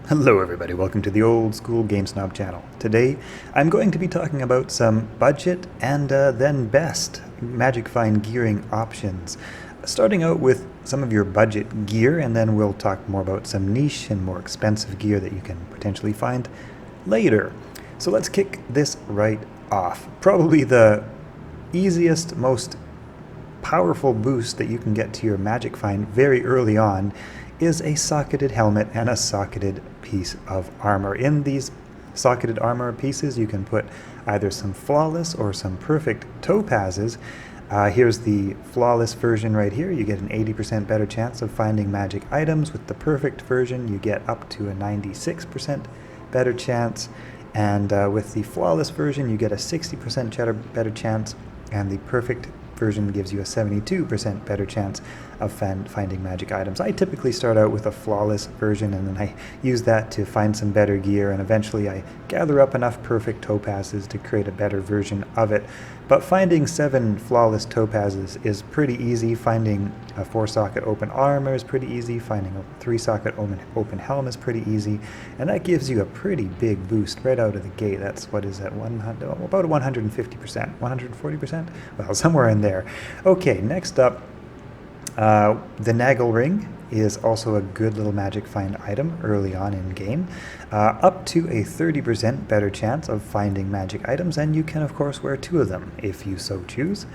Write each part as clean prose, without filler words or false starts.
Hello everybody, welcome to the Old School Game Snob channel. Today I'm going to be talking about some budget and then best Magic Find gearing options. Starting out with some of your budget gear, and then we'll talk more about some niche and more expensive gear that you can potentially find later. So let's kick this right off. Probably the easiest, most powerful boost that you can get to your Magic Find very early on is a socketed helmet and a socketed piece of armor. In these socketed armor pieces, you can put either some flawless or some perfect topazes. Here's the flawless version right here. You get an 80% better chance of finding magic items. With the perfect version, you get up to a 96% better chance. And with the flawless version, you get a 60% better chance. And the perfect version gives you a 72% better chance of finding magic items. I typically start out with a flawless version, and then I use that to find some better gear, and eventually I gather up enough perfect topazes to create a better version of it. But finding 7 flawless topazes is pretty easy. Finding a 4-socket open armor is pretty easy. Finding a 3-socket open helm is pretty easy, and that gives you a pretty big boost right out of the gate. That's what is that, about 150%, 140%? Well, somewhere in there. Okay, next up, the Naggle Ring is also a good little magic find item early on in game. Up to a 30% better chance of finding magic items, and you can of course wear 2 of them if you so choose.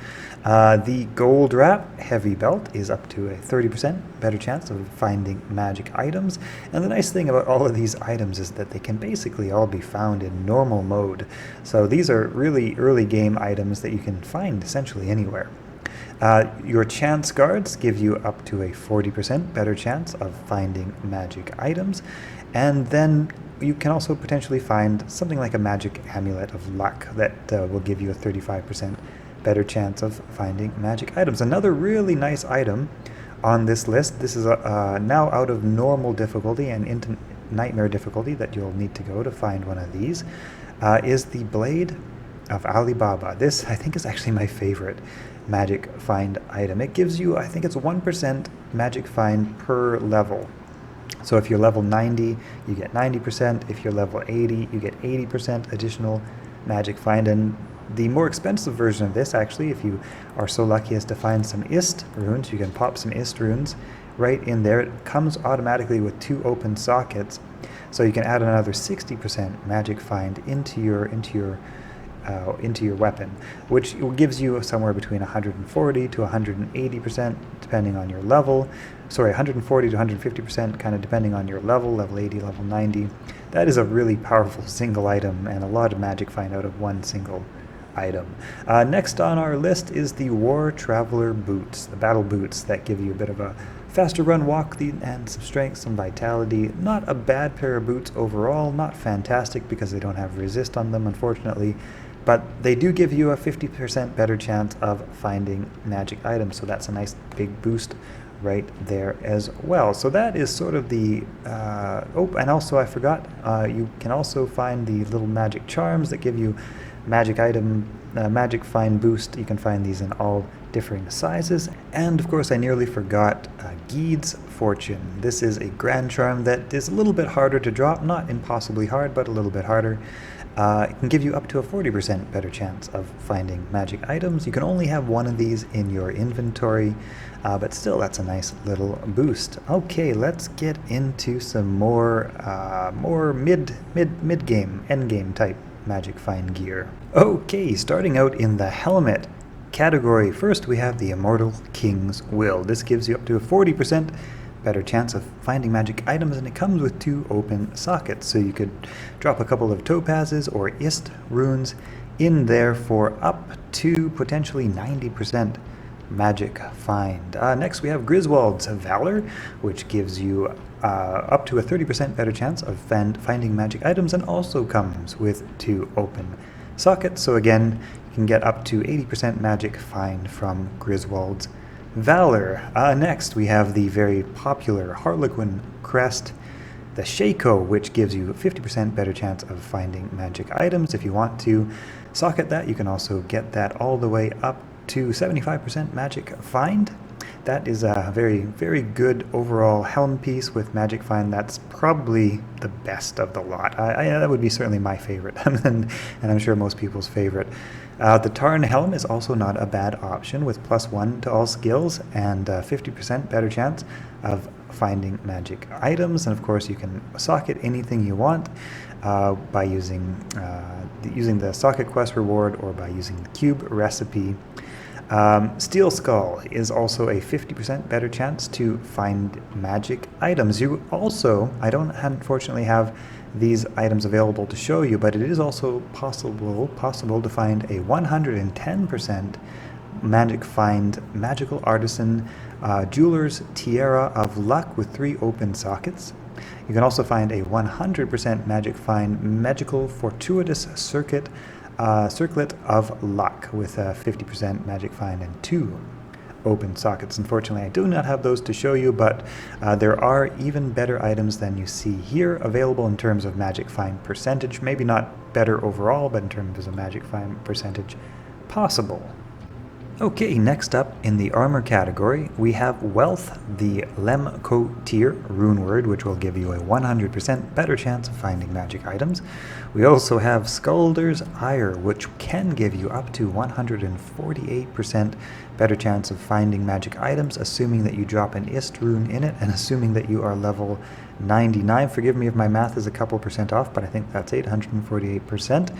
The Gold Wrap Heavy Belt is up to a 30% better chance of finding magic items, and the nice thing about all of these items is that they can basically all be found in normal mode. So these are really early game items that you can find essentially anywhere. Your Chance Guards give you up to a 40% better chance of finding magic items, and then you can also potentially find something like a magic amulet of luck that will give you a 35% better chance of finding magic items. Another really nice item on this list, this is now out of normal difficulty and into nightmare difficulty that you'll need to go to find one of these, is the Blade of Alibaba. This, I think, is actually my favorite magic find item. It gives you, I think it's 1% magic find per level. So if you're level 90, you get 90%. If you're level 80, you get 80% additional magic find. And the more expensive version of this, actually, if you are so lucky as to find some Ist runes, you can pop some Ist runes right in there. It comes automatically with 2 open sockets, so you can add another 60% magic find into your weapon, which gives you somewhere between 140 to 180% depending on your level. Sorry, 140 to 150% kind of depending on your level 80, level 90. That is a really powerful single item and a lot of magic find out of one single item. Next on our list is the War Traveler Boots, the battle boots that give you a bit of a faster run walk and some strength, some vitality. Not a bad pair of boots overall, not fantastic because they don't have resist on them, unfortunately, but they do give you a 50% better chance of finding magic items, so that's a nice big boost right there as well. So that is sort of the and also I forgot, you can also find the little magic charms that give you magic item magic find boost. You can find these in all differing sizes. And of course I nearly forgot Geed's Fortune. This is a grand charm that is a little bit harder to drop, not impossibly hard, but a little bit harder. It can give you up to a 40% better chance of finding magic items. You can only have one of these in your inventory, but still that's a nice little boost. Okay, let's get into some more mid-game, end-game type magic find gear. Okay, starting out in the helmet category, first we have the Immortal King's Will. This gives you up to a 40% better chance of finding magic items, and it comes with 2 open sockets, so you could drop a couple of topazes or Ist runes in there for up to potentially 90% magic find. Next we have Griswold's Valor, which gives you up to a 30% better chance of finding magic items, and also comes with 2 open sockets, so again you can get up to 80% magic find from Griswold's Valor. Next we have the very popular Harlequin Crest, the Shaco, which gives you a 50% better chance of finding magic items. If you want to socket that, you can also get that all the way up to 75% magic find. That is a very, very good overall helm piece with Magic Find. That's probably the best of the lot. That would be certainly my favorite, and I'm sure most people's favorite. The Tarn helm is also not a bad option with +1 to all skills and 50% better chance of finding magic items. And of course, you can socket anything you want by using the socket quest reward or by using the cube recipe. Steel Skull is also a 50% better chance to find magic items. You also, I don't unfortunately have these items available to show you, but it is also possible to find a 110% magic find magical artisan jeweler's tiara of luck with 3 open sockets. You can also find a 100% magic find magical fortuitous circlet of luck with a 50% magic find and 2 open sockets. Unfortunately, I do not have those to show you, but there are even better items than you see here available in terms of magic find percentage. Maybe not better overall, but in terms of magic find percentage possible. Okay, next up in the armor category, we have Wealth, the Lemcotir rune word, which will give you a 100% better chance of finding magic items. We also have Skulder's Ire, which can give you up to 148% better chance of finding magic items, assuming that you drop an Ist rune in it and assuming that you are level 99. Forgive me if my math is a couple percent off, but I think that's 848%.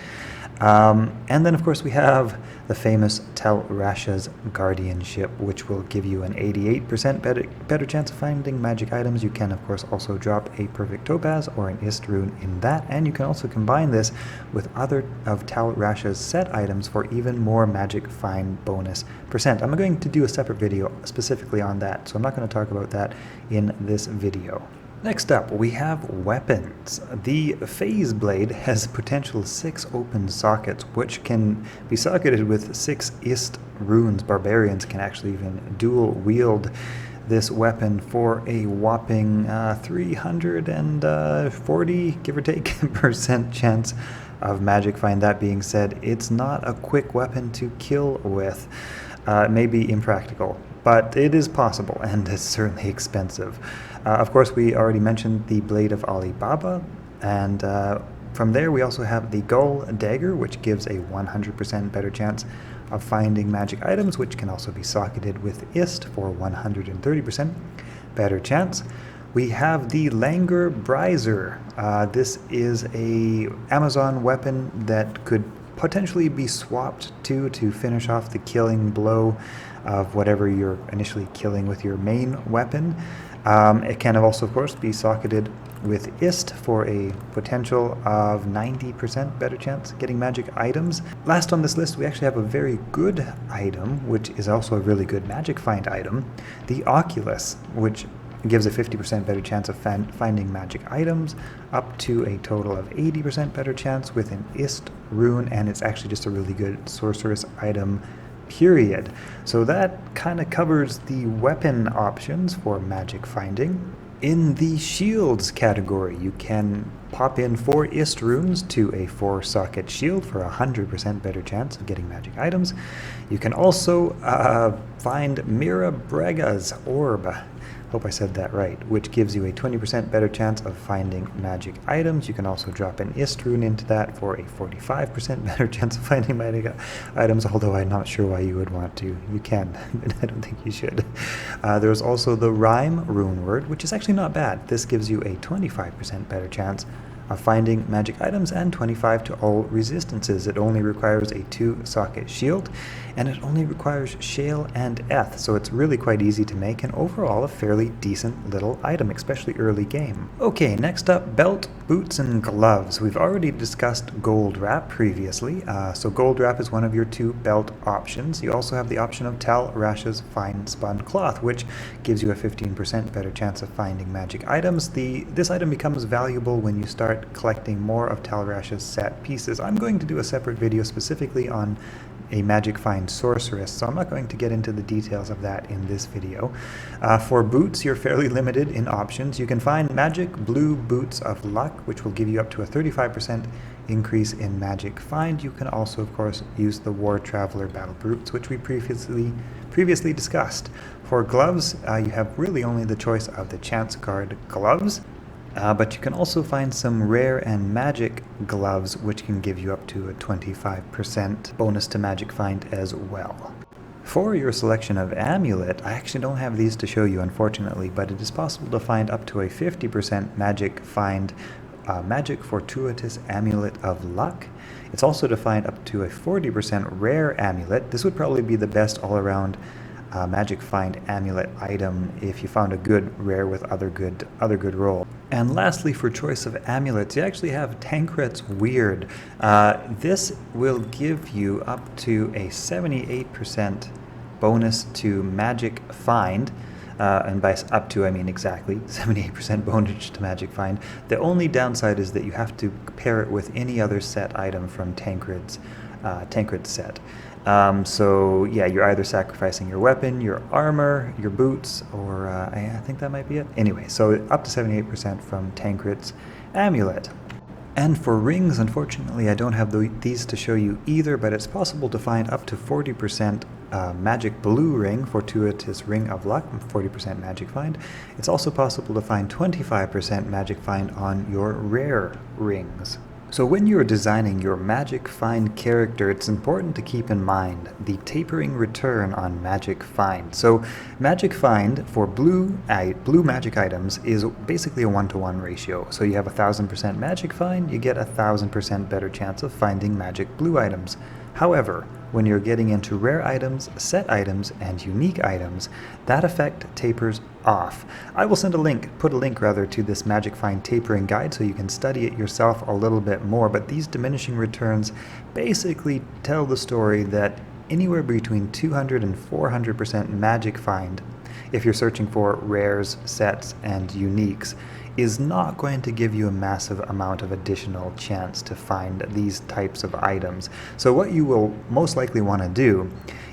And then, of course, we have the famous Tel Rasha's Guardianship, which will give you an 88% better chance of finding magic items. You can, of course, also drop a Perfect Topaz or an Ist rune in that, and you can also combine this with other of Tel Rasha's set items for even more magic find bonus percent. I'm going to do a separate video specifically on that, so I'm not going to talk about that in this video. Next up, we have weapons. The Phase Blade has potential 6 open sockets, which can be socketed with 6 Ist runes. Barbarians can actually even dual wield this weapon for a whopping 340, give or take, percent chance of magic find. That being said, it's not a quick weapon to kill with. It may be impractical, but it is possible, and it's certainly expensive. Of course, we already mentioned the Blade of Alibaba, and from there we also have the Gull Dagger, which gives a 100% better chance of finding magic items, which can also be socketed with Ist for 130% better chance. We have the Langer Briser. This is a Amazon weapon that could potentially be swapped to finish off the killing blow of whatever you're initially killing with your main weapon. It can also, of course, be socketed with Ist for a potential of 90% better chance of getting magic items. Last on this list, we actually have a very good item, which is also a really good magic find item, the Oculus, which gives a 50% better chance of finding magic items, up to a total of 80% better chance with an Ist rune, and it's actually just a really good sorceress item, period. So that kind of covers the weapon options for magic finding. In the shields category, you can pop in 4 Ist runes to a 4-socket shield for a 100% better chance of getting magic items. You can also find Mira Brega's Orb, hope I said that right, which gives you a 20% better chance of finding magic items. You can also drop an Ist rune into that for a 45% better chance of finding magic items, although I'm not sure why you would want to. You can, but I don't think you should. There's also the Rhyme rune word, which is actually not bad. This gives you a 25% better chance of finding magic items and 25 to all resistances. It only requires a 2-socket shield, and it only requires Shale and Eth, so it's really quite easy to make, and overall a fairly decent little item, especially early game. Okay, next up, belt, boots, and gloves. We've already discussed Gold Wrap previously, so Gold Wrap is one of your 2 belt options. You also have the option of Tal Rasha's Fine Spun Cloth, which gives you a 15% better chance of finding magic items. This item becomes valuable when you start collecting more of Tal Rasha's set pieces. I'm going to do a separate video specifically on a magic find sorceress, so I'm not going to get into the details of that in this video. For boots, you're fairly limited in options. You can find magic blue boots of luck, which will give you up to a 35% increase in magic find. You can also, of course, use the War Traveler battle boots, which we previously discussed. For For gloves, you have really only the choice of the chance card gloves, but you can also find some rare and magic gloves, which can give you up to a 25% bonus to magic find as well. For your selection of amulet, I actually don't have these to show you, unfortunately, but it is possible to find up to a 50% magic find magic fortuitous amulet of luck. It's also to find up to a 40% rare amulet. This would probably be the best all-around magic find amulet item if you found a good rare with other good roll. And lastly, for choice of amulets, you actually have Tancred's Weird. This will give you up to a 78% bonus to magic find. And by up to, I mean exactly 78% bonus to magic find. The only downside is that you have to pair it with any other set item from Tancred's set. So yeah, you're either sacrificing your weapon, your armor, your boots, or I think that might be it. Anyway, so up to 78% from Tancred's amulet. And for rings, unfortunately, I don't have these to show you either, but it's possible to find up to 40% magic blue ring, fortuitous ring of luck, 40% magic find. It's also possible to find 25% magic find on your rare rings. So when you're designing your magic find character, it's important to keep in mind the tapering return on magic find. So magic find for blue magic items is basically a 1-to-1 ratio. So you have 1000% magic find, you get 1000% better chance of finding magic blue items. However, when you're getting into rare items, set items, and unique items, that effect tapers off. I will put a link to this magic find tapering guide so you can study it yourself a little bit more, but these diminishing returns basically tell the story that anywhere between 200 and 400% magic find, if you're searching for rares, sets, and uniques, is not going to give you a massive amount of additional chance to find these types of items. So what you will most likely want to do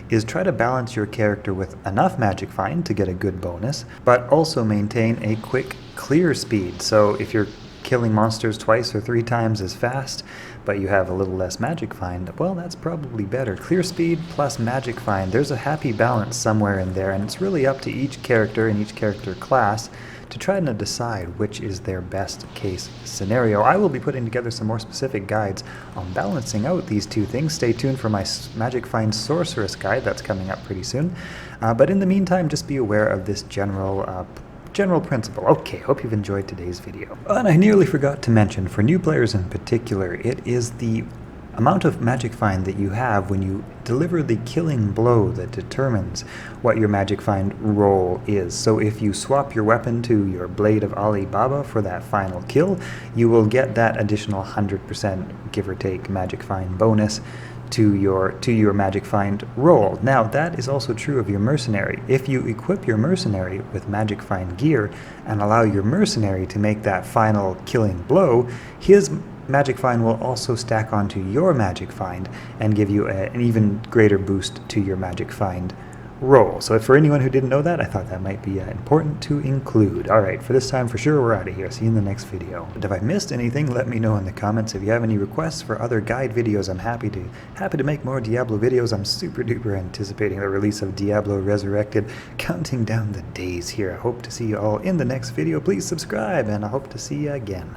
is try to balance your character with enough magic find to get a good bonus, but also maintain a quick clear speed. So if you're killing monsters twice or 3 times as fast, but you have a little less magic find, well, that's probably better. Clear speed plus magic find, there's a happy balance somewhere in there, and it's really up to each character and each character class to try to decide which is their best case scenario. I will be putting together some more specific guides on balancing out these two things. Stay tuned for my Magic Find Sorceress guide that's coming up pretty soon. But in the meantime, just be aware of this general principle. Okay, hope you've enjoyed today's video. And I nearly forgot to mention, for new players in particular, it is the amount of magic find that you have when you deliver the killing blow that determines what your magic find roll is. So if you swap your weapon to your Blade of Ali Baba for that final kill, you will get that additional 100% give or take magic find bonus to your magic find roll. Now that is also true of your mercenary. If you equip your mercenary with magic find gear and allow your mercenary to make that final killing blow, his magic find will also stack onto your magic find and give you an even greater boost to your magic find roll. So for anyone who didn't know that, I thought that might be important to include. Alright, for this time for sure, we're out of here. See you in the next video. And if I missed anything, let me know in the comments. If you have any requests for other guide videos, I'm happy to make more Diablo videos. I'm super duper anticipating the release of Diablo Resurrected, counting down the days here. I hope to see you all in the next video. Please subscribe, and I hope to see you again.